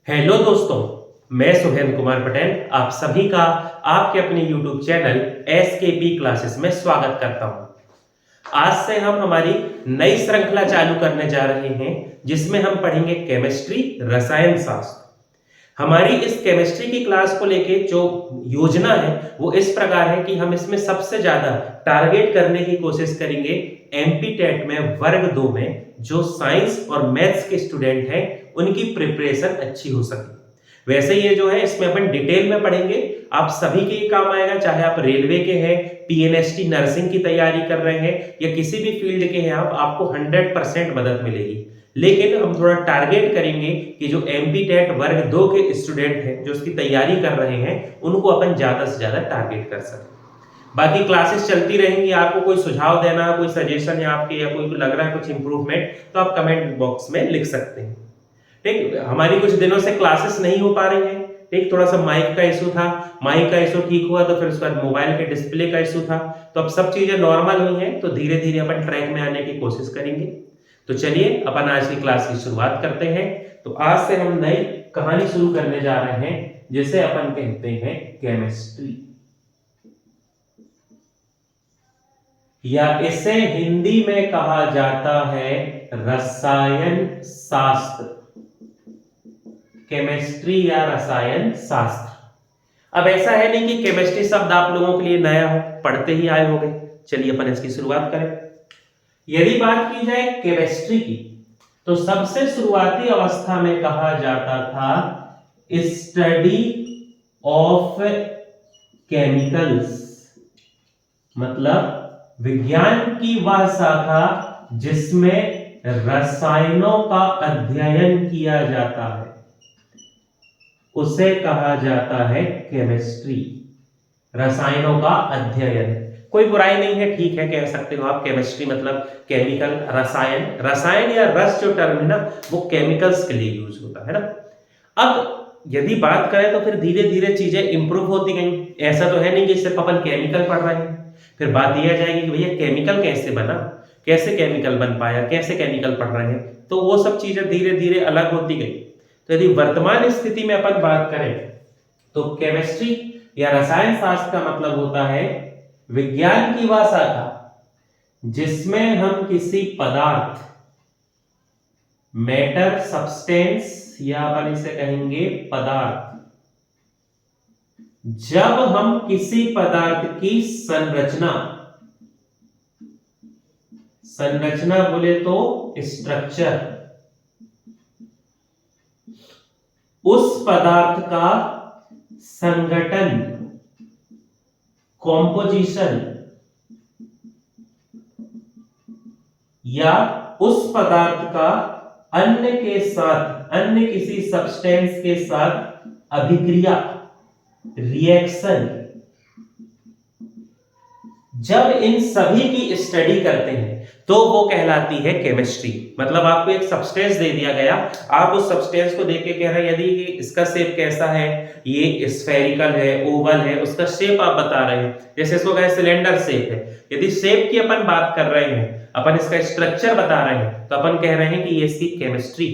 Hello दोस्तों, मैं सुहेल कुमार पटेल आप सभी का आपके अपने YouTube चैनल SKP क्लासेस में स्वागत करता हूं। आज से हम हमारी नई श्रृंखला चालू करने जा रहे हैं जिसमें हम पढ़ेंगे केमिस्ट्री, रसायन शास्त्र। हमारी इस केमिस्ट्री की क्लास को लेके जो योजना है वो इस प्रकार है कि हम इसमें सबसे ज्यादा टारगेट करने की कोशिश करेंगे एमपी टेट में वर्ग 2 में जो साइंस और मैथ्स के स्टूडेंट हैं उनकी प्रिपरेशन अच्छी हो सके। वैसे ये जो है इसमें अपन डिटेल में पढ़ेंगे, आप सभी के ये काम आएगा, चाहे आप रेलवे के हैं, पीएनएसटी नर्सिंग की तैयारी कर रहे हैं या किसी भी फील्ड के हैं आप, आपको 100% मदद मिलेगी। लेकिन हम थोड़ा टारगेट करेंगे कि जो एमपी टेट वर्ग 2 के स्टूडेंट हैं जो इसकी तैयारी कर रहे हैं उनको अपन ज्यादा से ज्यादा टारगेट कर सकें। बाकी क्लासेस चलती रहेंगी, आपको कोई सुझाव देना, कोई सजेशन है आपके या कोई लग रहा है कुछ इंप्रूवमेंट तो आप कमेंट बॉक्स में लिख सकते हैं। ठीक, हमारी कुछ दिनों से क्लासेस नहीं हो पा रही हैं। ठीक, थोड़ा सा माइक का इशू था, माइक का इशू ठीक हुआ तो फिर उसके बाद मोबाइल के डिस्प्ले का इशू था, तो अब सब चीजें नॉर्मल हुई हैं तो धीरे धीरे अपन ट्रैक में आने की कोशिश करेंगे। तो चलिए अपन आज की क्लास की शुरुआत करते हैं। तो आज से हम नई कहानी शुरू करने जा रहे हैं जिसे अपन कहते हैं केमिस्ट्री, या इसे हिंदी में कहा जाता है रसायन शास्त्र। केमिस्ट्री या रसायन शास्त्र। अब ऐसा है नहीं कि केमिस्ट्री शब्द आप लोगों के लिए नया हो, पढ़ते ही आए होंगे। चलिए अपन इसकी शुरुआत करें। यदि बात की जाए केमिस्ट्री की तो सबसे शुरुआती अवस्था में कहा जाता था स्टडी ऑफ केमिकल्स, मतलब विज्ञान की वह शाखा जिसमें रसायनों का अध्ययन किया जाता है उसे कहा जाता है केमिस्ट्री। रसायनों का अध्ययन, कोई बुराई नहीं है, ठीक है, कह सकते हो आप। केमिस्ट्री मतलब केमिकल, रसायन, रसायन या रस जो टर्म है ना वो केमिकल्स के लिए यूज होता है ना। अब यदि बात करें तो फिर धीरे धीरे चीजें इंप्रूव होती गई। ऐसा तो है नहीं कि सिर्फ अपन केमिकल पढ़ रहे हैं। फिर बात यह आ जाएगी कि भैया केमिकल कैसे बना, कैसे केमिकल बन पाया, कैसे केमिकल पढ़ रहे हैं, तो वो सब चीजें धीरे धीरे अलग होती गई। तो यदि वर्तमान स्थिति में अपन बात करें तो केमिस्ट्री या रसायन शास्त्र का मतलब होता है विज्ञान की वह शाखा जिसमें हम किसी पदार्थ, मैटर, सब्सटेंस या अपन इसे कहेंगे पदार्थ, जब हम किसी पदार्थ की संरचना बोले तो स्ट्रक्चर, उस पदार्थ का संगठन, कॉम्पोजिशन, या उस पदार्थ का अन्य के साथ, अन्य किसी सब्सटेंस के साथ अभिक्रिया, रिएक्शन, जब इन सभी की स्टडी करते हैं तो वो कहलाती है केमिस्ट्री। मतलब आपको एक सब्सटेंस दे दिया गया, आप उस सब्सटेंस को देख के कह रहे हैं यदि इसका शेप कैसा है, ये स्फेरिकल है, ओवल है, उसका शेप आप बता रहे हैं। जैसे इसको कहे सिलेंडर शेप है, यदि शेप की अपन बात कर रहे हैं, अपन इसका स्ट्रक्चर बता रहे हैं तो अपन कह रहे हैं कि ये इसकी केमिस्ट्री।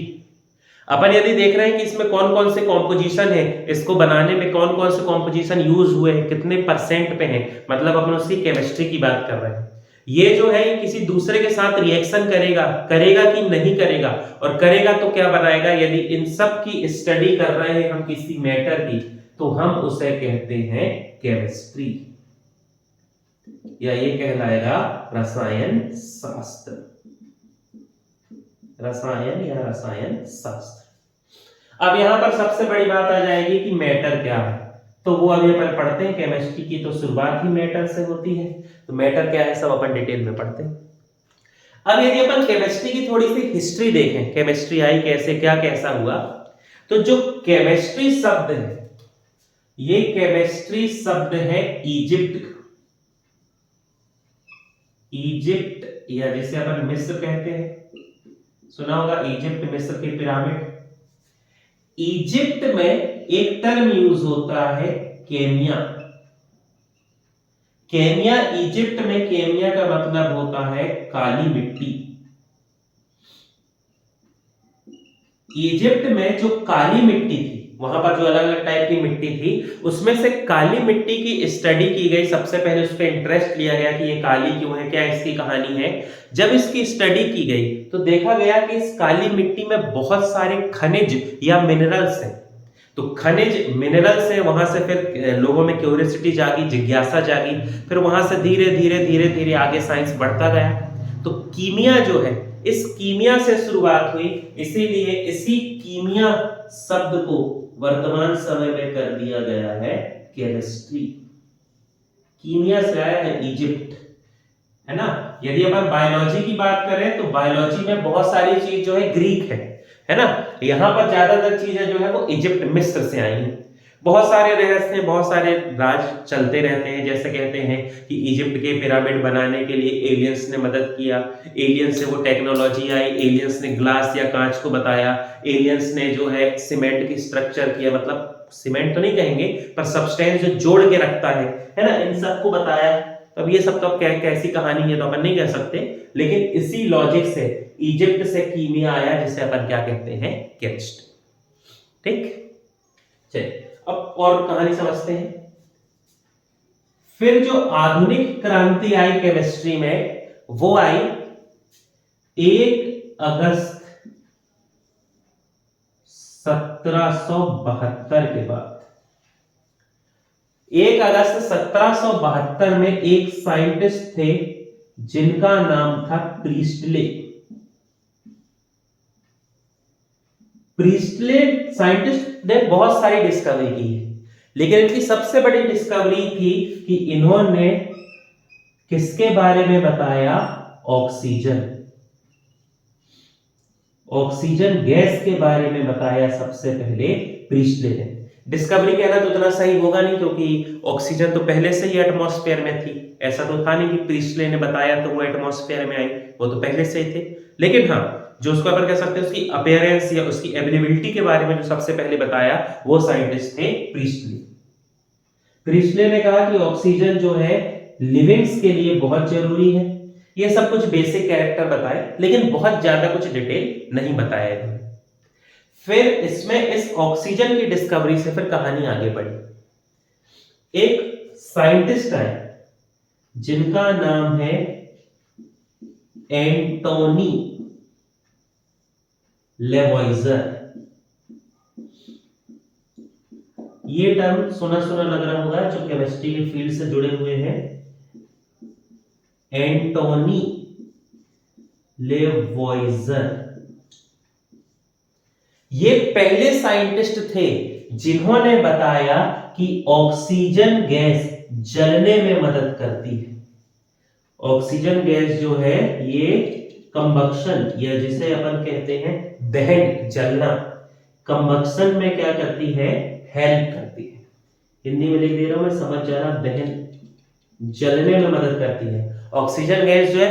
अपन यदि देख रहे हैं कि इसमें कौन कौन से कॉम्पोजिशन है, इसको बनाने में कौन कौन से कॉम्पोजिशन यूज हुए हैं, कितने परसेंट पे हैं, मतलब अपन उसकी केमिस्ट्री की बात कर रहे हैं। ये जो है ये किसी दूसरे के साथ रिएक्शन करेगा कि नहीं करेगा, और करेगा तो क्या बनाएगा। यदि इन सब की स्टडी कर रहे हैं हम किसी मैटर की तो हम उसे कहते हैं केमिस्ट्री, या ये कहलाएगा रसायन शास्त्र, रसायन या रसायन शास्त्र। अब यहां पर सबसे बड़ी बात आ जाएगी कि मैटर क्या है, तो वो अभी अपन पढ़ते हैं। केमिस्ट्री की तो शुरुआत ही मैटर से होती है, तो मैटर क्या है सब अपन डिटेल में पढ़ते हैं। अब यदि अपन केमिस्ट्री की थोड़ी सी हिस्ट्री देखें, केमिस्ट्री आई कैसे, क्या कैसा हुआ, तो जो केमिस्ट्री शब्द है ये केमिस्ट्री शब्द है इजिप्ट, इजिप्ट या जिसे अपन मिस्र कहते हैं, सुना होगा इजिप्ट, मिस्र के पिरामिड। इजिप्ट में एक टर्म यूज होता है केमिया। केमिया, इजिप्ट में केमिया का मतलब होता है काली मिट्टी। इजिप्ट में जो काली मिट्टी थी, वहां पर जो अलग अलग टाइप की मिट्टी थी, उसमें से काली मिट्टी की स्टडी की गई। सबसे पहले उस पर इंटरेस्ट लिया गया कि ये काली क्यों है, क्या इसकी कहानी है। जब इसकी स्टडी की गई तो देखा गया कि इस काली मिट्टी में बहुत सारे खनिज या मिनरल्स हैं। तो खनिज मिनरल्स है, वहां से फिर लोगों में क्यूरियोसिटी जागी, जिज्ञासा जागी। फिर वहां से धीरे धीरे धीरे धीरे आगे साइंस बढ़ता गया। तो कीमिया जो है, इस कीमिया से शुरुआत हुई, इसीलिए इसी कीमिया शब्द को वर्तमान समय में कर दिया गया है केमिस्ट्री। कीमिया से आया है इजिप्ट, है ना। यदि अपन बायोलॉजी की बात करें तो बायोलॉजी में बहुत सारी चीज जो है ग्रीक है ना। यहाँ पर ज्यादातर चीजें जो है वो इजिप्ट, मिस्र से आई हैं। बहुत सारे रहस्य, बहुत सारे राज चलते रहते हैं। जैसे कहते हैं कि इजिप्ट के पिरामिड बनाने के लिए एलियंस ने मदद किया, एलियंस से वो टेक्नोलॉजी आई, एलियंस ने ग्लास या कांच को बताया, एलियंस ने जो है सीमेंट की स्ट्रक्चर किया, मतलब सीमेंट तो नहीं कहेंगे पर सब्सटेंस जो जोड़ के रखता है ना, इन सबको बताया। अब ये सब तो कैसी कहानी है तो अपन नहीं कह सकते, लेकिन इसी लॉजिक से इजिप्ट से कीमिया आया, जिसे अपन क्या कहते हैं, केमिस्ट्री। ठीक, चलिए अब और कहानी समझते हैं। फिर जो आधुनिक क्रांति आई केमिस्ट्री में, वो आई 1 अगस्त 1772 के बाद। 1 अगस्त 1772 में एक साइंटिस्ट थे जिनका नाम था प्रीस्टले। प्रीस्टले साइंटिस्ट ने बहुत सारी डिस्कवरी की है, लेकिन इनकी सबसे बड़ी डिस्कवरी थी कि इन्होंने किसके बारे में बताया, ऑक्सीजन। ऑक्सीजन गैस के बारे में बताया सबसे पहले प्रीस्टले ने। डिस्कवरी कहना तो उतना सही होगा नहीं, क्योंकि ऑक्सीजन तो पहले से ही एटमॉस्फेयर में थी। ऐसा तो था नहीं कि प्रीस्टले ने बताया तो वो एटमॉस्फेयर में आई, वो तो पहले से ही थे। लेकिन हाँ, जो उसको अपन कह सकते हैं उसकी अपीयरेंस या उसकी अवेलेबिलिटी के बारे में जो सबसे पहले बताया, वो साइंटिस्ट थे प्रीस्टले। प्रीस्टले ने कहा कि ऑक्सीजन जो है लिविंग्स के लिए बहुत जरूरी है। ये सब कुछ बेसिक कैरेक्टर बताए, लेकिन बहुत ज्यादा कुछ डिटेल नहीं बताया इन्होंने। फिर इसमें इस ऑक्सीजन की डिस्कवरी से फिर कहानी आगे बढ़ी। एक साइंटिस्ट आए जिनका नाम है एंटोनी लेवॉइजर। ये टर्म सुना सुना लग रहा होगा जो केमिस्ट्री के फील्ड से जुड़े हुए हैं। एंटोनी लेवॉइजर ये पहले साइंटिस्ट थे जिन्होंने बताया कि ऑक्सीजन गैस जलने में मदद करती है। ऑक्सीजन गैस जो है ये कंबक्शन, या जिसे अपन कहते हैं दहन, जलना, कंबक्शन में क्या करती है, हेल्प करती है। हिंदी में लिख दे रहा हूं मैं, समझ जा रहा, दहन, जलने में मदद करती है। ऑक्सीजन गैस जो है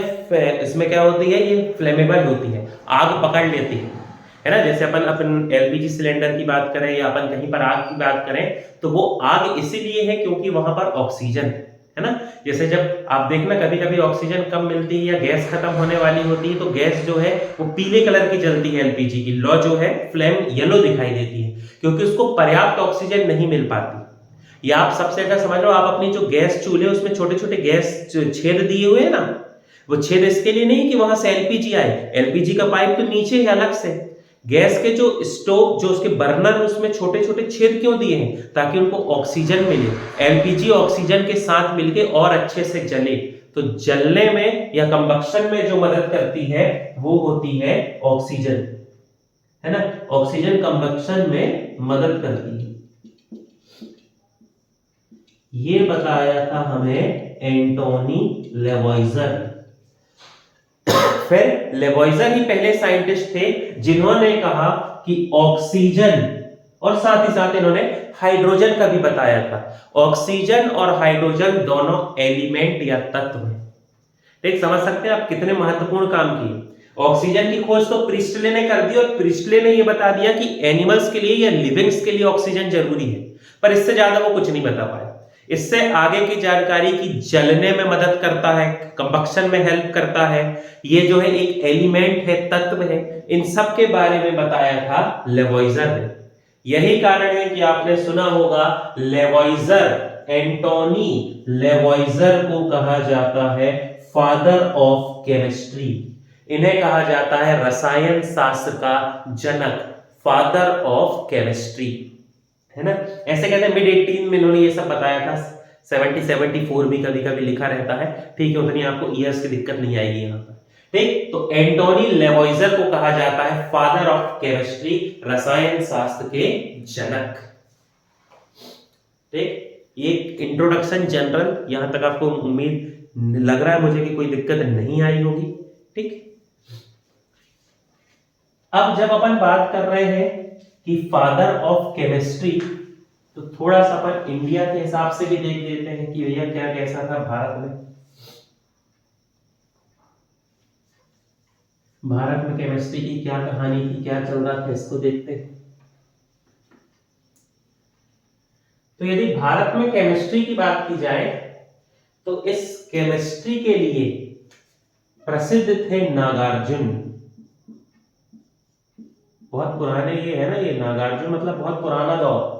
इसमें क्या होती है, ये फ्लेमेबल होती है, आग पकड़ लेती है ना। जैसे अपन एलपीजी सिलेंडर की बात करें या अपन कहीं पर आग की बात करें, तो वो आग इसीलिए है क्योंकि वहां पर ऑक्सीजन है ना। जैसे जब आप देखना कभी कभी ऑक्सीजन कम मिलती है या गैस खत्म होने वाली होती है, तो गैस जो है वो पीले कलर की जलती है। एलपीजी की लौ जो है फ्लेम येलो दिखाई देती है, क्योंकि उसको पर्याप्त ऑक्सीजन नहीं मिल पाती। या आप सबसे अच्छा समझ लो, आप अपनी जो गैस चूल्हे उसमें छोटे छोटे गैस छेद दिए हुए हैं ना, वो छेद इसके लिए नहीं कि वहां से एलपीजी आए। एलपीजी का पाइप तो नीचे है अलग से। गैस के जो स्टोव, जो उसके बर्नर, उसमें छोटे छोटे छेद क्यों दिए हैं, ताकि उनको ऑक्सीजन मिले। एलपीजी ऑक्सीजन के साथ मिलके और अच्छे से जले। तो जलने में या कंबक्शन में जो मदद करती है वो होती है ऑक्सीजन, है ना। ऑक्सीजन कंबक्शन में मदद करती है। ये बताया था हमें एंटोनी लेवॉइजर। फिर लेवॉइजर ही पहले साइंटिस्ट थे जिन्होंने कहा कि ऑक्सीजन, और साथ ही साथ इन्होंने हाइड्रोजन का भी बताया था। ऑक्सीजन और हाइड्रोजन दोनों एलिमेंट या तत्व हैं। देख समझ सकते हैं आप कितने महत्वपूर्ण काम किए। ऑक्सीजन की खोज तो प्रीस्टले ने कर दी, और प्रीस्टले ने यह बता दिया कि एनिमल्स के लिए या लिविंग्स के लिए ऑक्सीजन जरूरी है, पर इससे ज्यादा वो कुछ नहीं बता पाया। इससे आगे की जानकारी की जलने में मदद करता है, कंबक्शन में हेल्प करता है। ये जो है एक एलिमेंट है, तत्व है, इन सब के बारे में बताया था लेवोइजर ने। यही कारण है कि आपने सुना होगा लेवोइजर, एंटोनी लेवोइजर को कहा जाता है फादर ऑफ केमिस्ट्री। इन्हें कहा जाता है रसायन शास्त्र का जनक, फादर ऑफ केमिस्ट्री, है ना। ऐसे कहते हैं मिड 18 में इन्होंने ये सब बताया था। 70 74 भी कभी कभी लिखा रहता है, ठीक है, उतनी आपको ईयर्स की दिक्कत नहीं आएगी यहाँ पर, ठीक। तो एंटोनी लेवोइजर को कहा जाता है फादर ऑफ केमिस्ट्री, रसायन शास्त्र के जनक, ठीक। ये इंट्रोडक्शन जनरल, यहां तक आपको उम्मीद लग रहा है मुझे कि कोई दिक्कत नहीं आई होगी, ठीक। अब जब अपन बात कर रहे हैं कि फादर ऑफ केमिस्ट्री, तो थोड़ा सा अपन इंडिया के हिसाब से भी देख लेते हैं कि भैया क्या कैसा था भारत में। भारत में केमिस्ट्री की क्या कहानी थी, क्या चल रहा था, इसको देखते हैं। तो यदि भारत में केमिस्ट्री की बात की जाए तो इस केमिस्ट्री के लिए प्रसिद्ध थे नागार्जुन। बहुत पुराने ये है ना, ये नागार्जुन मतलब बहुत पुराना दौर।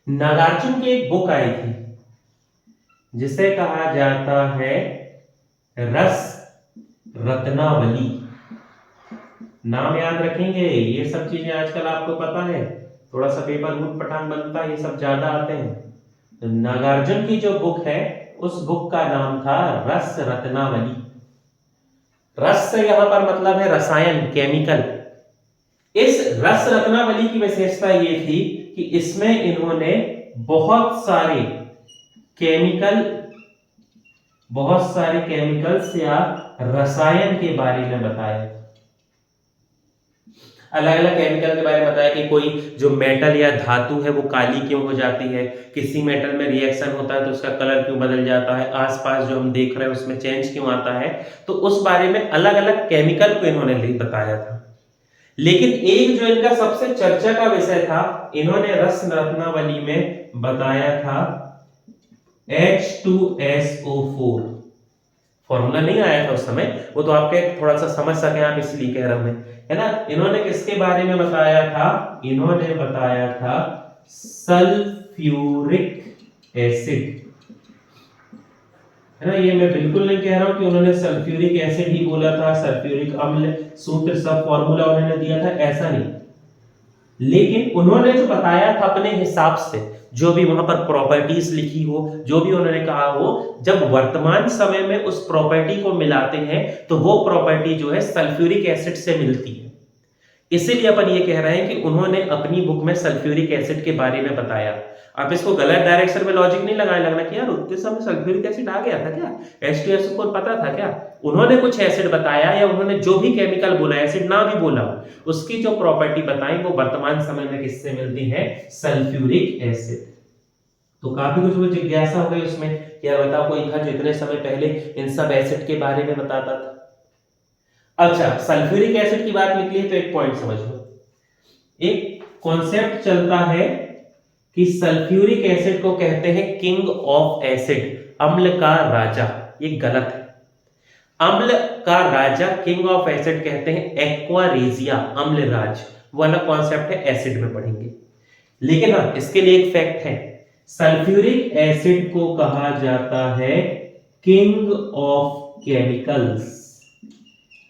नागार्जुन की एक बुक आई थी जिसे कहा जाता है रस रत्नावली। नाम याद रखेंगे, ये सब चीजें आजकल आपको पता है, थोड़ा सा पेपर ऊट पटांग बनता है, ये सब ज्यादा आते हैं। तो नागार्जुन की जो बुक है उस बुक का नाम था रस रत्नावली। रस से यहां पर मतलब है रसायन, केमिकल। इस रस रत्नावली की विशेषता ये थी कि इसमें इन्होंने बहुत सारे केमिकल्स या रसायन के बारे में बताया। अलग अलग केमिकल के बारे में बताया कि कोई जो मेटल या धातु है वो काली क्यों हो जाती है, किसी मेटल में रिएक्शन होता है तो उसका कलर क्यों बदल जाता है, आसपास जो हम देख रहे हैं उसमें चेंज क्यों आता है। तो उस बारे में अलग अलग केमिकल को इन्होंने बताया था। लेकिन एक जो इनका सबसे चर्चा का विषय था, इन्होंने रस रत्नावली में बताया था H2SO4। फॉर्मूला नहीं आया था उस समय, वो तो आपके थोड़ा सा समझ सके आप इसलिए कह रहा हूं मैं, है ना। इन्होंने किसके बारे में बताया था, इन्होंने बताया था सल्फ्यूरिक एसिड, है ना। ये मैं बिल्कुल नहीं कह रहा हूं कि उन्होंने सल्फ्यूरिक एसिड ही बोला था, सल्फ्यूरिक अम्ल, सूत्र सब फॉर्मूला उन्होंने दिया था, ऐसा नहीं। लेकिन उन्होंने जो बताया था अपने हिसाब से, जो भी वहां पर प्रॉपर्टीज लिखी हो, जो भी उन्होंने कहा हो, जब वर्तमान समय में उस प्रॉपर्टी को मिलाते हैं तो वो प्रॉपर्टी जो है सल्फ्यूरिक एसिड से मिलती है। इसीलिए अपन ये कह रहे हैं कि उन्होंने अपनी बुक में सल्फ्यूरिक एसिड के बारे में बताया। आप इसको गलत डायरेक्शन में लॉजिक नहीं लगाने लगना कि यार उतने समय सल्फ्यूरिक एसिड आ गया था क्या, H2SO4 पता था क्या। उन्होंने कुछ एसिड बताया या उन्होंने जो भी केमिकल बोला, एसिड ना भी बोला, उसकी जो प्रॉपर्टी बताई वो वर्तमान समय में किससे मिलती है, सल्फ्यूरिक एसिड। तो काफी कुछ वो जिज्ञासा हो गई उसमें, क्या बताओ कोई था जो इतने समय पहले इन सब एसिड के बारे में बताता था। अच्छा, सल्फ्यूरिक एसिड की बात निकली तो एक पॉइंट समझ लो, एक कॉन्सेप्ट चलता है कि सल्फ्यूरिक एसिड को कहते हैं किंग ऑफ एसिड, अम्ल का राजा। ये गलत है। अम्ल का राजा किंग ऑफ एसिड कहते हैं एक्वारेजिया, अम्ल राज, वो अलग कॉन्सेप्ट है, एसिड में पढ़ेंगे। लेकिन हाँ, इसके लिए एक फैक्ट है, सल्फ्यूरिक एसिड को कहा जाता है किंग ऑफ केमिकल्स,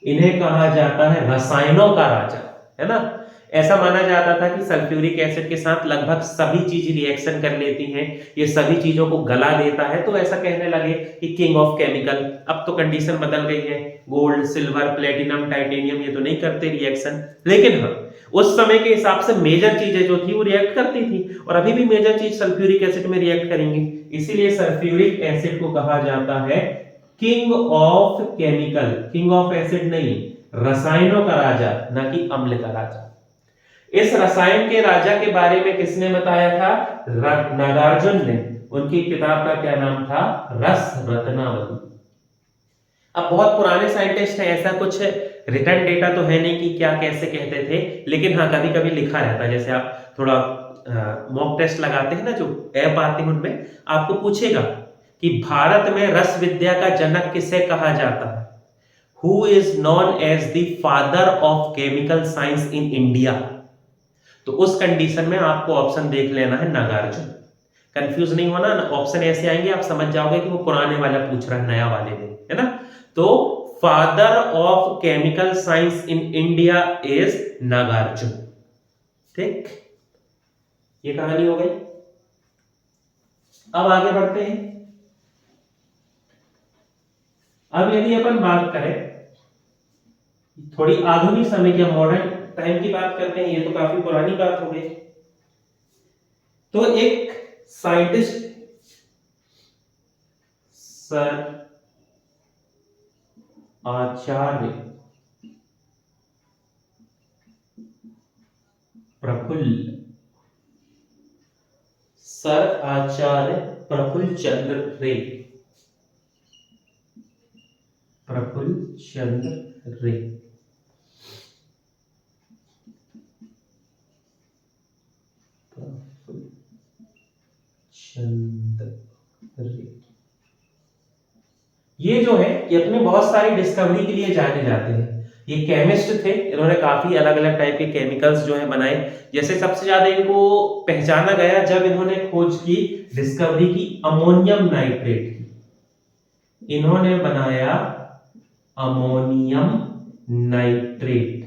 इन्हें कहा जाता है रसायनों का राजा, है ना। ऐसा माना जाता था कि सल्फ्यूरिक एसिड के साथ लगभग सभी चीज रिएक्शन कर लेती हैं, ये सभी चीजों को गला देता है, तो ऐसा कहने लगे कि किंग ऑफ केमिकल। अब तो कंडीशन बदल गई है, गोल्ड, सिल्वर, प्लेटिनम, टाइटेनियम ये तो नहीं करते रिएक्शन, लेकिन हाँ उस समय के हिसाब से मेजर चीजें जो थी वो रिएक्ट करती थी, और अभी भी मेजर चीज सल्फ्यूरिक एसिड में रिएक्ट करेंगे। इसीलिए सल्फ्यूरिक एसिड को कहा जाता है king of chemical, king of acid नहीं, रसायनों का राजा, ना कि अम्ल का राजा। इस रसायन के राजा के बारे में किसने बताया था, नागार्जुन ने। उनकी किताब का क्या नाम था, रस रत्नावली। अब बहुत पुराने साइंटिस्ट हैं, ऐसा कुछ रिटर्न डेटा तो है नहीं कि क्या कैसे कहते थे, लेकिन हाँ कभी कभी लिखा रहता है। जैसे आप थोड़ा मॉक टेस्ट लगाते हैं ना, जो ऐप आते हैं उनमें आपको पूछेगा कि भारत में रस विद्या का जनक किसे कहा जाता है, who is known as the father of chemical science in India. तो उस कंडीशन में आपको ऑप्शन देख लेना है नागार्जुन। कंफ्यूज नहीं होना, ऑप्शन ऐसे आएंगे आप समझ जाओगे कि वो पुराने वाला पूछ रहा है नया वाले में, है ना। तो father of chemical science in India is Nagarjun. ठीक, ये कहानी हो गई। अब आगे बढ़ते हैं। अब यदि अपन बात करें थोड़ी आधुनिक समय की, मॉडर्न टाइम की बात करते हैं, ये तो काफी पुरानी बात हो गई। तो एक साइंटिस्ट सर आचार्य प्रफुल्ल, सर आचार्य प्रफुल्ल चंद्र रे, प्रफुल्ल चंद्र रे, प्रफुल्ल चंद्र रे, ये जो है ये अपने बहुत सारी डिस्कवरी के लिए जाने जाते हैं। ये केमिस्ट थे, इन्होंने काफी अलग अलग टाइप के केमिकल्स जो है बनाए। जैसे सबसे ज्यादा इनको पहचाना गया जब इन्होंने खोज की, डिस्कवरी की अमोनियम नाइट्रेट की। इन्होंने बनाया अमोनियम नाइट्रेट।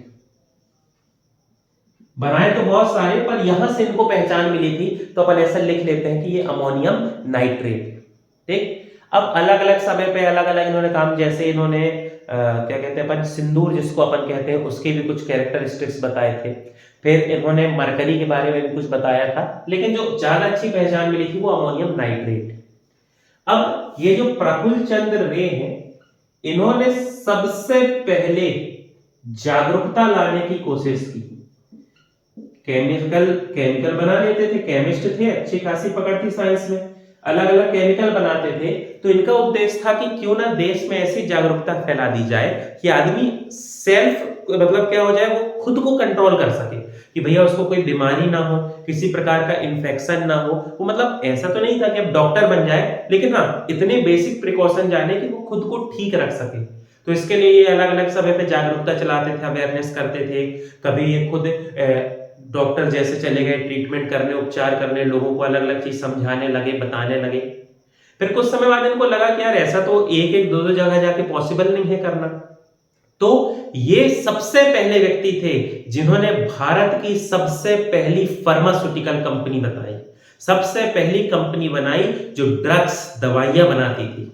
बनाए तो बहुत सारे, पर यहां से इनको पहचान मिली थी, तो अपन ऐसा लिख लेते हैं कि ये अमोनियम नाइट्रेट। ठीक, अब अलग अलग समय पे अलग अलग इन्होंने काम, जैसे इन्होंने क्या कहते हैं अपन, सिंदूर जिसको अपन कहते हैं, उसके भी कुछ कैरेक्टरिस्टिक्स बताए थे। फिर इन्होंने मरकरी के बारे में भी कुछ बताया था, लेकिन जो ज्यादा अच्छी पहचान मिली थी वो अमोनियम नाइट्रेट। अब ये जो प्रफुल्ल चंद्र रे हैं, इन्होंने सबसे पहले जागरूकता लाने की कोशिश की। केमिकल बना लेते थे, केमिस्ट थे, अच्छी खासी पकड़ थी साइंस में, अलग अलग केमिकल बनाते थे। तो इनका उद्देश्य था कि क्यों ना देश में ऐसी जागरूकता फैला दी जाए कि आदमी सेल्फ मतलब क्या हो जाए, वो खुद को कंट्रोल कर सके, कि भैया उसको कोई बीमारी ना हो, किसी प्रकार का इन्फेक्शन ना हो। वो मतलब ऐसा तो नहीं था कि अब डॉक्टर बन जाए, लेकिन हाँ इतने बेसिक प्रिकॉशन जाने कि वो खुद को ठीक रख सके। तो इसके लिए ये अलग अलग समय पे जागरूकता चलाते थे, अवेयरनेस करते थे। कभी ये खुद डॉक्टर जैसे चले गए ट्रीटमेंट करने, उपचार करने, लोगों को अलग अलग चीज समझाने लगे, बताने लगे। फिर कुछ समय बाद इनको लगा कि यार ऐसा तो एक एक दो दो जगह जाके पॉसिबल नहीं है करना। तो ये सबसे पहले व्यक्ति थे जिन्होंने भारत की सबसे पहली फार्मास्यूटिकल कंपनी बताई, सबसे पहली कंपनी बनाई जो ड्रग्स दवाइयां बनाती थी।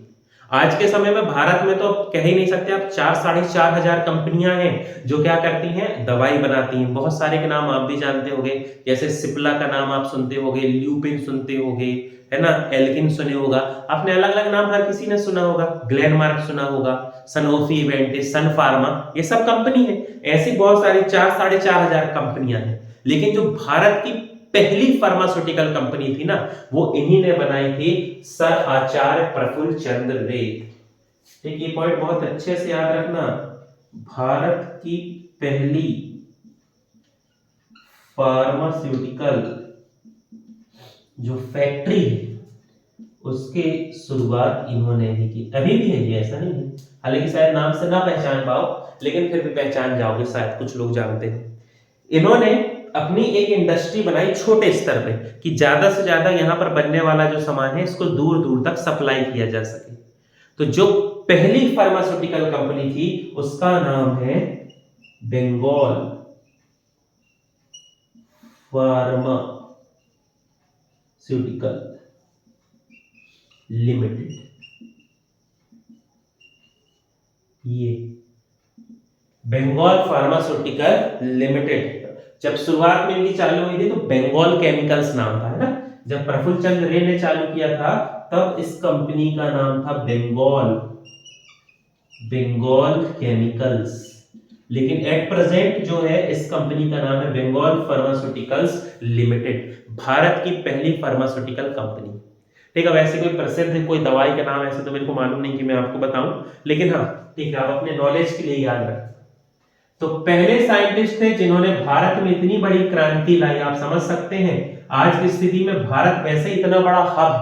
आज के समय में भारत में तो कह ही नहीं सकते आप, 4-4.5 हजार कंपनियां हैं जो क्या करती हैं, दवाई बनाती हैं। बहुत सारे के नाम आप भी जानते होंगे, जैसे सिप्ला का नाम आप सुनते होंगे, ल्यूपिन सुनते होंगे, है ना, एल्किन सुने होगा आपने, अलग अलग नाम हर किसी ने सुना होगा, ग्लेनमार्क सुना होगा, सनोफी, इवेंटिस, सन फार्मा, ये सब कंपनी है। ऐसी बहुत सारी 4-4.5 हजार कंपनियां हैं, लेकिन जो भारत की पहली फार्मास्यूटिकल कंपनी थी ना, वो इन्हीं ने बनाई थी, सर आचार्य प्रफुल्ल चंद्र रे। ठीक, ये पॉइंट बहुत अच्छे से याद रखना। भारत की पहली फार्मास्यूटिकल जो फैक्ट्री है उसकी शुरुआत इन्होंने ही की। अभी भी है ये, ऐसा नहीं है, हालांकि शायद नाम से ना पहचान पाओ, लेकिन फिर भी पहचान जाओगे, शायद कुछ लोग जानते हैं। इन्होंने अपनी एक इंडस्ट्री बनाई छोटे स्तर पे, कि ज्यादा से ज्यादा यहाँ पर बनने वाला जो सामान है इसको दूर दूर तक सप्लाई किया जा सके। तो जो पहली फार्मास्यूटिकल कंपनी थी उसका नाम है बंगाल फार्मास्यूटिकल लिमिटेड। ये बंगाल फार्मास्यूटिकल लिमिटेड जब शुरुआत में इनकी चालू हुई थी तो बंगाल केमिकल्स नाम था, है ना। जब प्रफुल्ल चंद्र रे ने चालू किया था तब इस कंपनी का नाम था बंगाल केमिकल्स। लेकिन एट प्रेजेंट जो है इस कंपनी का नाम है बंगाल फार्मास्यूटिकल्स लिमिटेड, भारत की पहली फार्मास्यूटिकल कंपनी। ठीक है, वैसे कोई प्रसिद्ध कोई दवाई का नाम ऐसे तो मेरे को मालूम नहीं कि मैं आपको बताऊं, लेकिन हाँ ठीक है, आप अपने नॉलेज के लिए याद रखें। तो पहले साइंटिस्ट थे जिन्होंने भारत में इतनी बड़ी क्रांति लाई। आप समझ सकते हैं आज की स्थिति में भारत वैसे इतना बड़ा हब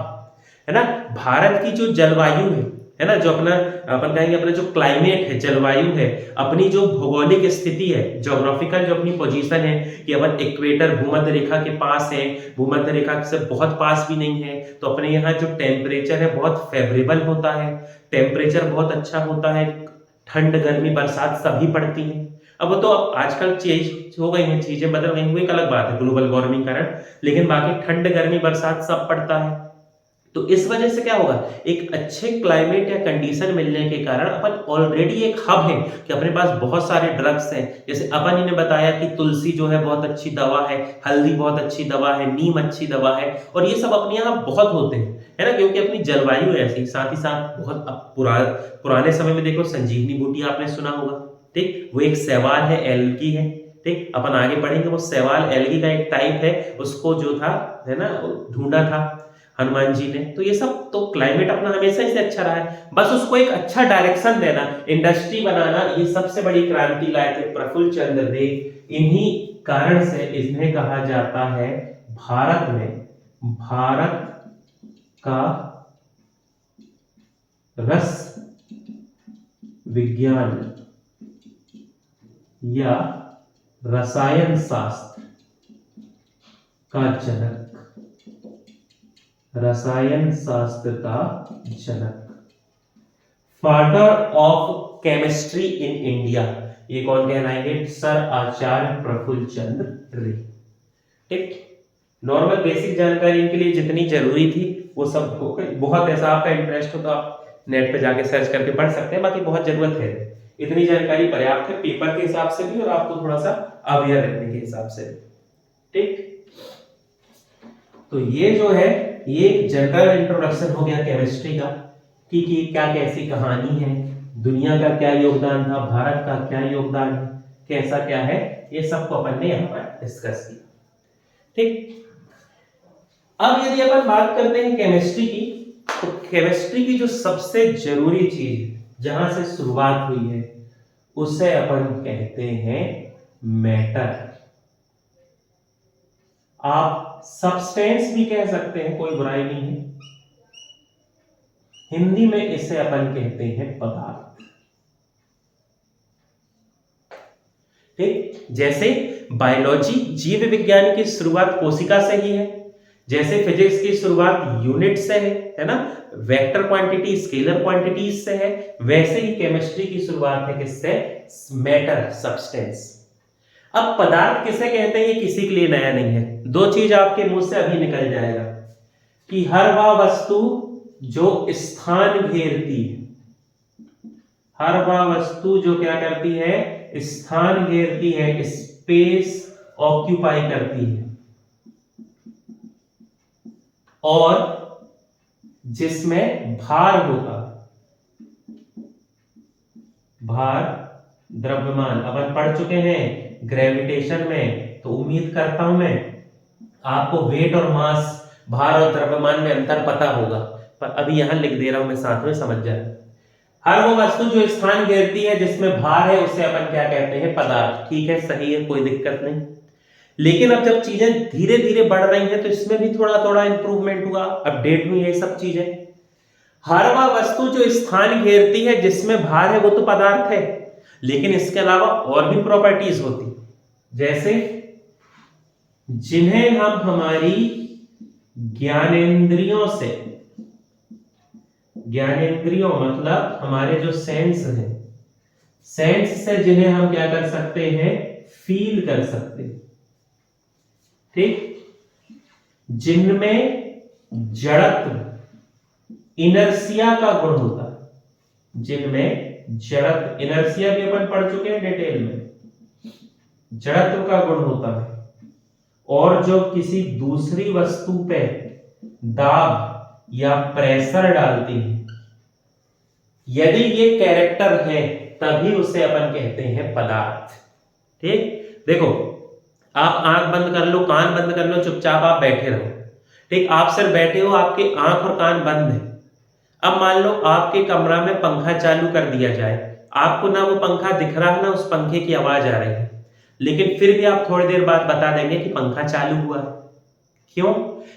है ना। भारत की जो जलवायु है ना, जो अपना अपन कहेंगे अपना जो क्लाइमेट है, जलवायु है, अपनी जो भौगोलिक स्थिति है, ज्योग्राफिकल जो अपनी पोजीशन है कि अपन इक्वेटर भूमध्य रेखा के पास है, भूमध्य रेखा से बहुत पास भी नहीं है, तो अपने यहाँ जो टेम्परेचर है बहुत फेवरेबल होता है, टेम्परेचर बहुत अच्छा होता है, ठंड गर्मी बरसात सभी पड़ती है। अब तो आजकल चेंज हो गई हैं, चीजें बदल गई, वो एक अलग बात है ग्लोबल वार्मिंग कारण, लेकिन बाकी ठंड गर्मी बरसात सब पड़ता है। तो इस वजह से क्या होगा, एक अच्छे क्लाइमेट या कंडीशन मिलने के कारण अपन ऑलरेडी एक हब है कि अपने पास बहुत सारे ड्रग्स हैं। जैसे अपन ही ने बताया कि तुलसी जो है बहुत अच्छी दवा है, हल्दी बहुत अच्छी दवा है, नीम अच्छी दवा है, और ये सब अपने यहाँ बहुत होते हैं, है ना, क्योंकि अपनी जलवायु ऐसी। साथ ही साथ बहुत पुराने समय में देखो संजीवनी बूटी आपने सुना होगा, ठीक, वो एक शैवाल है, एल्गी है, ठीक, अपन आगे पढ़ेंगे। वो शैवाल एल्गी का एक टाइप है, उसको जो था है ना ढूंढा था हनुमान जी ने। तो ये सब तो क्लाइमेट अपना हमेशा ही से अच्छा रहा है, बस उसको एक अच्छा डायरेक्शन देना, इंडस्ट्री बनाना, ये सबसे बड़ी क्रांति लाए थे प्रफुल्ल चंद्र रे। इन्हीं कारण से इन्हें कहा जाता है भारत में भारत का रस विज्ञान या रसायन शास्त्र का जनक, रसायन शास्त्र का जनक, father of chemistry in India. ये कौन कहलाएंगे, सर आचार्य प्रफुल्ल चंद्र रे। ठीक, नॉर्मल बेसिक जानकारी इनके लिए जितनी जरूरी थी वो सब हो गई। बहुत ऐसा आपका इंटरेस्ट हो तो आप नेट पे जाके सर्च करके पढ़ सकते हैं, बाकी बहुत जरूरत है, इतनी जानकारी पर्याप्त है पेपर के हिसाब से भी और आपको थोड़ा सा अवेयर रहने के हिसाब से। ठीक, तो ये जो है ये एक जनरल इंट्रोडक्शन हो गया केमिस्ट्री का कि क्या कैसी कहानी है, दुनिया का क्या योगदान था, भारत का क्या योगदान है, कैसा क्या है, ये सबको अपन ने यहाँ पर डिस्कस किया। ठीक, अब यदि अपन बात करते हैं केमिस्ट्री की, तो केमिस्ट्री की जो सबसे जरूरी चीज जहां से शुरुआत हुई है उसे अपन कहते हैं मैटर। आप सब्सटेंस भी कह सकते हैं, कोई बुराई नहीं है। हिंदी में इसे अपन कहते हैं पदार्थ। ठीक, जैसे बायोलॉजी जीव विज्ञान की शुरुआत कोशिका से ही है, जैसे फिजिक्स की शुरुआत यूनिट से है ना, वेक्टर क्वांटिटी स्केलर क्वांटिटीज से है, वैसे ही केमिस्ट्री की शुरुआत है किससे, मैटर, सब्सटेंस। अब पदार्थ किसे कहते हैं ये किसी के लिए नया नहीं है, दो चीज आपके मुंह से अभी निकल जाएगा कि हर वह वस्तु जो स्थान घेरती है, हर वह वस्तु जो क्या करती है, स्थान घेरती है, स्पेस ऑक्यूपाई करती है, और जिसमें भार होता है, भार द्रव्यमान अपन पढ़ चुके हैं ग्रेविटेशन में, तो उम्मीद करता हूं मैं आपको वेट और मास, भार और द्रव्यमान में अंतर पता होगा, पर अभी यहां लिख दे रहा हूं मैं, साथ में समझ जाए। हर वो वस्तु जो स्थान घेरती है जिसमें भार है उसे अपन क्या कहते हैं, पदार्थ। ठीक है, सही है, कोई दिक्कत नहीं। लेकिन अब जब चीजें धीरे धीरे बढ़ रही हैं तो इसमें भी थोड़ा थोड़ा इंप्रूवमेंट हुआ, अपडेट हुई है सब चीजें। हर वह वस्तु जो स्थान घेरती है जिसमें भार है वो तो पदार्थ है, लेकिन इसके अलावा और भी प्रॉपर्टीज होती, जैसे जिन्हें हम हमारी ज्ञानेंद्रियों से, ज्ञानेंद्रियों मतलब हमारे जो सेंस है, सेंस से जिन्हें हम क्या कर सकते हैं, फील कर सकते हैं। ठीक, जिनमें जड़त्व, इनर्सिया का गुण होता है, जिनमें जड़त्व, इनर्सिया भी अपन पढ़ चुके हैं डिटेल में, जड़त्व का गुण होता है, और जो किसी दूसरी वस्तु पे दाब या प्रेशर डालती है, यदि ये कैरेक्टर है तभी उसे अपन कहते हैं पदार्थ। ठीक, देखो आप आंख बंद कर लो, कान बंद कर लो, चुपचाप आप बैठे रहो। ठीक, आप सिर्फ बैठे हो, आपके आंख और कान बंद है। अब मान लो आपके कमरा में पंखा चालू कर दिया जाए, आपको ना वो पंखा दिख रहा है ना उस पंखे की आवाज आ रही है, लेकिन फिर भी आप थोड़ी देर बाद बता देंगे कि पंखा चालू हुआ है। क्यों?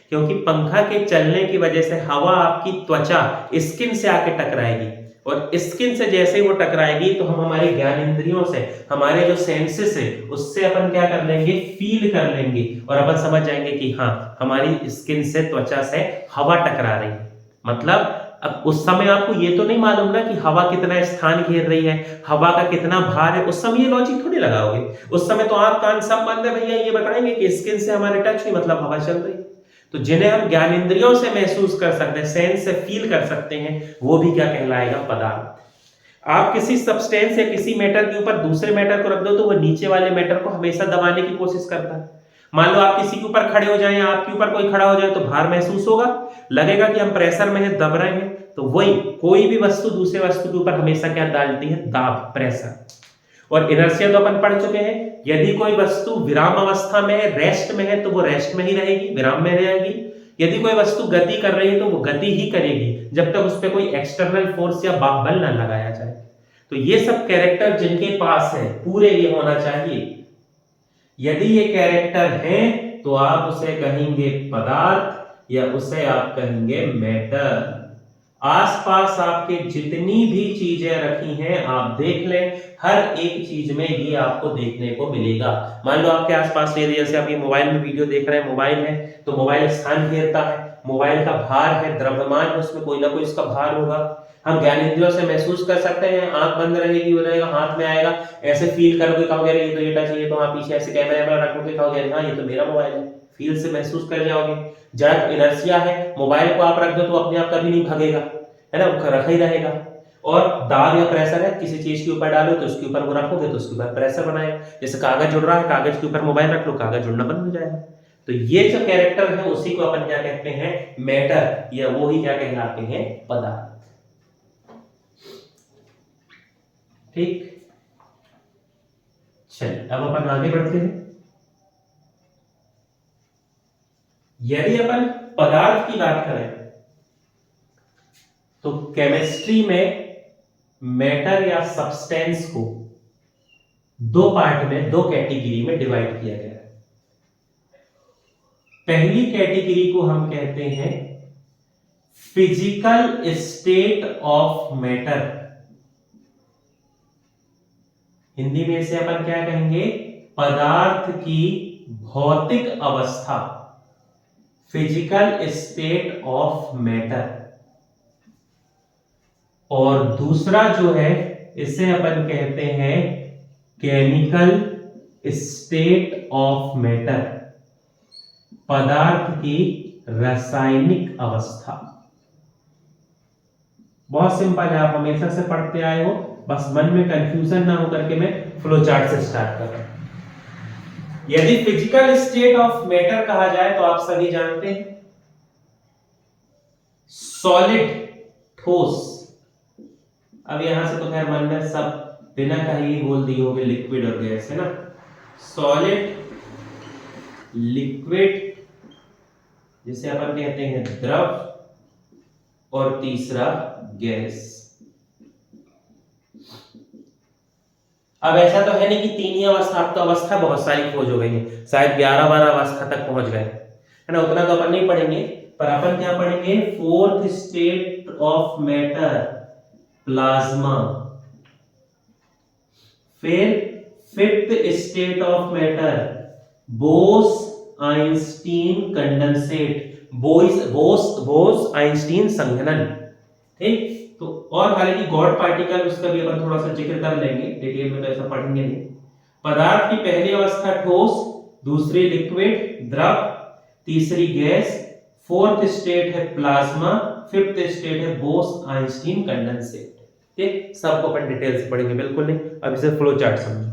क्योंकि पंखा के चलने की वजह से हवा आपकी त्वचा स्किन से आके टकराएगी, और स्किन से जैसे ही वो टकराएगी तो हम हमारे ज्ञान इंद्रियों से, हमारे जो सेंसेस है उससे अपन क्या कर लेंगे, फील कर लेंगे, और अपन समझ जाएंगे कि हाँ हमारी स्किन से, त्वचा से हवा टकरा रही है। मतलब अब उस समय आपको ये तो नहीं मालूम ना कि हवा कितना स्थान घेर रही है, हवा का कितना भार है, उस समय ये लॉजिक थोड़ी लगाओगे। उस समय तो आंख कान सब बंद है भैया, ये बताएंगे कि स्किन से हमारे टच हुई मतलब हवा चल रही है। तो जिन्हें हम ज्ञान इंद्रियों से महसूस कर सकते हैं, सेंस से फील कर सकते हैं, वो भी क्या कहलाएगा, पदार्थ। आप किसी सब्सटेंस या किसी मैटर के ऊपर दूसरे मैटर को रख दो तो वो नीचे वाले मैटर को हमेशा दबाने की कोशिश करता है। मान लो आप किसी के ऊपर खड़े हो जाए या आपके ऊपर कोई खड़ा हो जाए तो भार महसूस होगा, लगेगा कि हम प्रेशर में है, दब रहे हैं। तो वही कोई भी वस्तु दूसरे वस्तु के ऊपर हमेशा क्या डालती है, दाब, प्रेशर। और इनर्शिया तो अपन पढ़ चुके हैं, यदि कोई वस्तु विराम अवस्था में है, रेस्ट में है, तो वो रेस्ट में ही रहेगी, विराम में रहेगी। यदि कोई वस्तु गति कर रही है तो वो गति ही करेगी जब तक उस पर कोई एक्सटर्नल फोर्स या बाह्य बल ना लगाया जाए। तो ये सब कैरेक्टर जिनके पास है पूरे ये होना चाहिए। यदि ये कैरेक्टर है तो आप उसे कहेंगे पदार्थ या उसे आप कहेंगे मैटर। आसपास आपके जितनी भी चीजें रखी हैं आप देख लें, हर एक चीज में ये आपको देखने को मिलेगा। मान लो आपके आसपास जैसे आप ये मोबाइल में वीडियो देख रहे हैं, मोबाइल है तो मोबाइल स्थान घेरता है, मोबाइल का भार है, द्रव्यमान है, उसमें कोई ना कोई इसका भार होगा। हम ज्ञान इंद्रियों से महसूस कर सकते हैं, आंख बंद रहेगी, वो रहेगा, हाथ में आएगा, ऐसे फील करोगे, कहोगे ये तो ये टच है, तो आप पीछे ऐसे कैमरे में रखोगे, कहोगे हाँ ये तो मेरा मोबाइल है, फील से महसूस कर जाओगे। जड़ इनर्शिया है, मोबाइल को आप रख दो तो अपने आप कभी नहीं भागेगा, है ना, रखा ही रहेगा। और दाब या प्रेशर है, किसी चीज के ऊपर डालो तो उसके ऊपर वो रखोगे तो उसके ऊपर प्रेशर बनाए। जैसे कागज जुड़ रहा है, कागज के ऊपर मोबाइल रख लो, कागज जुड़ना बंद हो जाएगा। तो ये जो कैरेक्टर है उसी को अपन क्या कहते हैं, मैटर, या वो ही क्या कहलाते हैं, पदार्थ। ठीक, चलिए अब अपन आगे बढ़ते हैं। यदि अपन पदार्थ की बात करें तो केमिस्ट्री में मैटर या सब्सटेंस को दो पार्ट में, दो कैटेगरी में डिवाइड किया गया है। पहली कैटेगरी को हम कहते हैं physical state of matter. Hindi में इसे अपन क्या कहेंगे, पदार्थ की भौतिक अवस्था, फिजिकल स्टेट ऑफ मैटर। और दूसरा जो है इसे अपन कहते हैं केमिकल स्टेट ऑफ मैटर, पदार्थ की रासायनिक अवस्था। बहुत सिंपल है, आप हमेशा से पढ़ते आए हो, बस मन में कंफ्यूजन ना हो करके मैं फ्लो चार्ट से स्टार्ट कर रहा हूं। यदि फिजिकल स्टेट ऑफ मैटर कहा जाए तो आप सभी जानते हैं सॉलिड, ठोस। अब यहां से तो खैर मन में सब बिना कहीं बोल दिए होंगे लिक्विड और गैस, है ना। सॉलिड, लिक्विड जिसे अपन कहते हैं द्रव, और तीसरा गैस। अब ऐसा तो है नहीं कि तीन ही अवस्था, अब तो अवस्था बहुत सारी खोज हो गई है, शायद 11-12 अवस्था तक पहुंच गए, है ना। उतना तो अपन नहीं पढ़ेंगे, पर अपन क्या पढ़ेंगे, fourth state of matter plasma, फिर fifth state of matter Bose Einstein condensate, Bose Einstein संघनन। ठीक, तो और हालांकि गॉड पार्टिकल उसका भी अपन थोड़ा सा जिक्र कर लेंगे, डिटेल में तो ऐसा पढ़ेंगे नहीं। पदार्थ की पहली अवस्था ठोस, दूसरी लिक्विड द्रव, तीसरी गैस, फोर्थ स्टेट है प्लाज्मा, फिफ्थ स्टेट है बोस आइंस्टीन कंडेंसेट। ठीक, सबको अपन डिटेल से पढ़ेंगे, बिल्कुल नहीं, अब इसे फ्लो चार्ट समझो।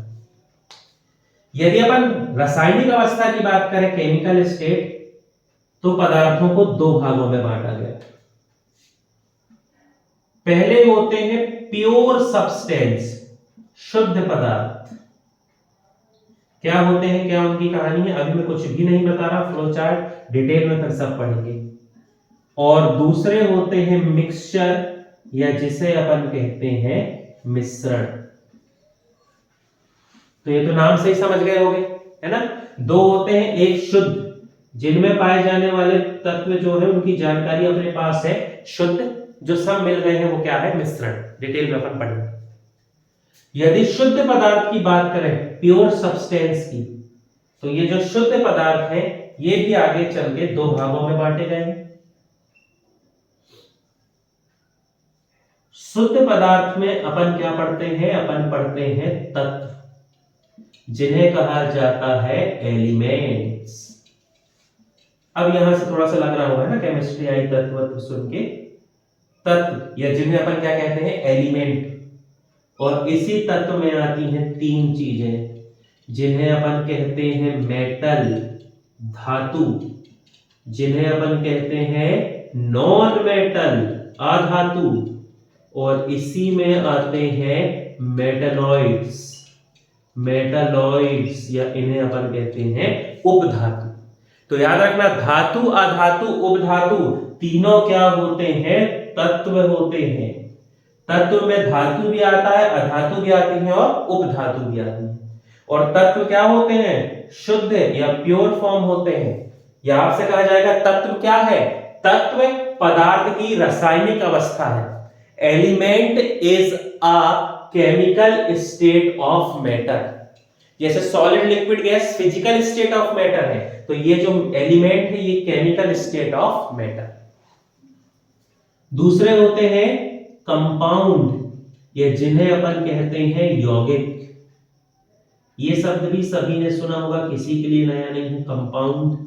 यदि अपन रासायनिक अवस्था की बात करें, केमिकल स्टेट, तो पदार्थों को दो भागों में बांटा गया। पहले होते हैं प्योर सब्सटेंस, शुद्ध पदार्थ। क्या होते हैं, क्या उनकी कहानी है, अभी मैं कुछ भी नहीं बता रहा, फ्लो चार्ट डिटेल में फिर सब पढ़ेंगे। और दूसरे होते हैं मिक्सचर, या जिसे अपन कहते हैं मिश्रण। तो ये तो नाम से ही समझ गए होंगे, है ना। दो होते हैं, एक शुद्ध, जिनमें पाए जाने वाले तत्व जो है उनकी जानकारी अपने पास है शुद्ध, जो सब मिल गए हैं वो क्या है, मिश्रण। डिटेल में अपन पढ़ेंगे। यदि शुद्ध पदार्थ की बात करें, प्योर सब्सटेंस की, तो ये जो शुद्ध पदार्थ है ये भी आगे चल के दो भागों में बांटे गए हैं। शुद्ध पदार्थ में अपन क्या पढ़ते हैं, अपन पढ़ते हैं तत्व, जिन्हें कहा जाता है एलिमेंट्स। अब यहां से थोड़ा सा लग रहा होगा ना, केमिस्ट्री आई तत्व सुन के, तत्व या जिन्हें अपन क्या कहते हैं, एलिमेंट। और इसी तत्व में आती हैं तीन चीजें, जिन्हें अपन कहते हैं मेटल, धातु, जिन्हें अपन कहते हैं नॉन मेटल, अधातु, और इसी में आते हैं मेटलॉइड्स, मेटलॉइड्स या इन्हें अपन कहते हैं उपधातु। तो याद रखना, धातु, अधातु, उपधातु तीनों क्या होते हैं, तत्व होते हैं। तत्व में धातु भी आता है, अधातु भी आती है और उपधातु भी आती है। और तत्व क्या होते हैं, शुद्ध या प्योर फॉर्म होते हैं। या आपसे कहा जाएगा तत्व क्या है, तत्व पदार्थ की रासायनिक अवस्था है। Element is a chemical state of matter. जैसे solid, liquid, gas physical state of matter है, तो ये जो एलिमेंट है ये केमिकल स्टेट ऑफ मैटर। दूसरे होते हैं कंपाउंड, ये जिन्हें अपन कहते हैं यौगिक। ये शब्द भी सभी ने सुना होगा, किसी के लिए नया नहीं है। कंपाउंड,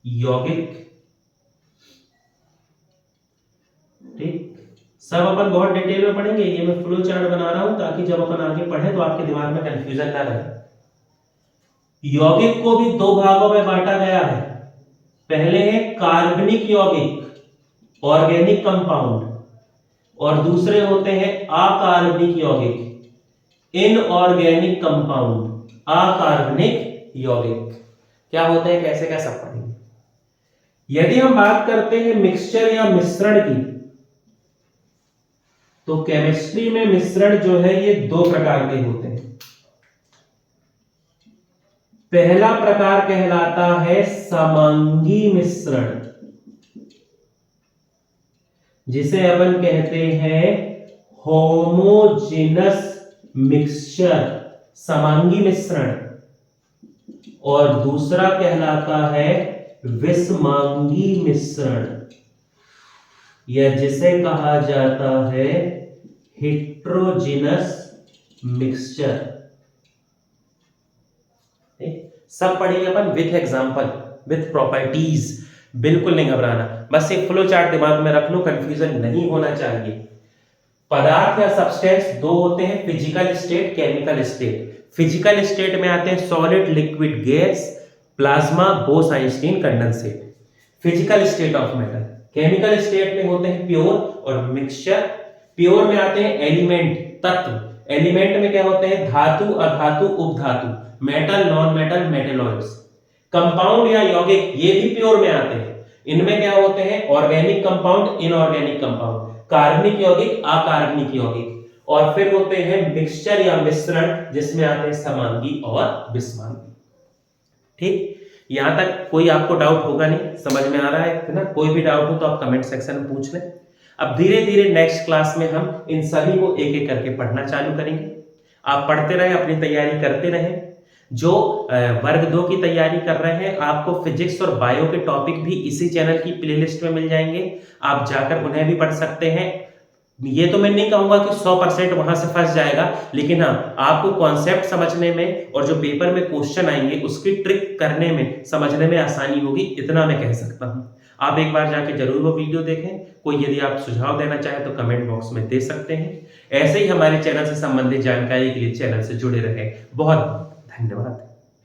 यौगिक, ठीक, सब अपन बहुत डिटेल में पढ़ेंगे। ये मैं फ्लो चार्ट बना रहा हूं ताकि जब अपन आगे पढ़े तो आपके दिमाग में कंफ्यूजन ना रहे। यौगिक को भी दो भागों में बांटा गया है। पहले है कार्बनिक यौगिक, ऑर्गेनिक कंपाउंड, और दूसरे होते हैं अकार्बनिक यौगिक, इनऑर्गेनिक कंपाउंड। अकार्बनिक यौगिक क्या होते हैं, कैसे, क्या, सब पढ़ेंगे। यदि हम बात करते हैं मिक्सचर या मिश्रण की, तो केमिस्ट्री में मिश्रण जो है ये दो प्रकार के होते हैं। पहला प्रकार कहलाता है समांगी मिश्रण, जिसे अपन कहते हैं होमोजेनस मिक्सचर, समांगी मिश्रण। और दूसरा कहलाता है विषमांगी मिश्रण, या जिसे कहा जाता है हेट्रोजेनस मिक्सचर। सब पढ़ेंगे अपन विथ एग्जांपल, विथ प्रॉपर्टीज। बिल्कुल नहीं घबराना, बस एक फ्लो चार्ट दिमाग में रख लो, कंफ्यूजन नहीं होना चाहिए। पदार्थ या सब्सटेंस दो होते हैं, physical state, chemical state. Physical state में आते हैं solid, liquid, gas, plasma, Bose Einstein, condensate, physical state of matter. Chemical state में होते हैं प्योर और मिक्सचर। प्योर में आते हैं एलिमेंट, तत्व। एलिमेंट में क्या होते हैं, धातु, अधातु, उपधातु, metal, non metal, metalloids. Compound या यौगिक ये भी प्योर में आते हैं। इनमें क्या होते हैं, ऑर्गेनिक कंपाउंड, इनऑर्गेनिक कंपाउंड, कार्बनिक यौगिक, अकार्बनिक यौगिक। और फिर होते हैं मिक्सचर या मिश्रण, जिसमें आते हैं समांगी और विषमांगी। ठीक, यहां तक कोई आपको डाउट होगा नहीं, समझ में आ रहा है ना। कोई भी डाउट हो तो आप कमेंट सेक्शन में पूछ लें। अब धीरे धीरे नेक्स्ट क्लास में हम इन सभी को एक एक करके पढ़ना चालू करेंगे। आप पढ़ते रहें, अपनी तैयारी करते रहें। जो वर्ग 2 की तैयारी कर रहे हैं, आपको फिजिक्स और बायो के टॉपिक भी इसी चैनल की प्लेलिस्ट में मिल जाएंगे, आप जाकर उन्हें भी पढ़ सकते हैं। ये तो मैं नहीं कहूंगा कि 100% वहां से फंस जाएगा, लेकिन हाँ, आपको कॉन्सेप्ट समझने में और जो पेपर में क्वेश्चन आएंगे उसकी ट्रिक करने में, समझने में आसानी होगी, इतना मैं कह सकता हूं। आप एक बार जाके जरूर वो वीडियो देखें। कोई यदि आप सुझाव देना चाहें तो कमेंट बॉक्स में दे सकते हैं। ऐसे ही हमारे चैनल से संबंधित जानकारी के लिए चैनल से जुड़े रहें। बहुत बहुत धन्यवाद।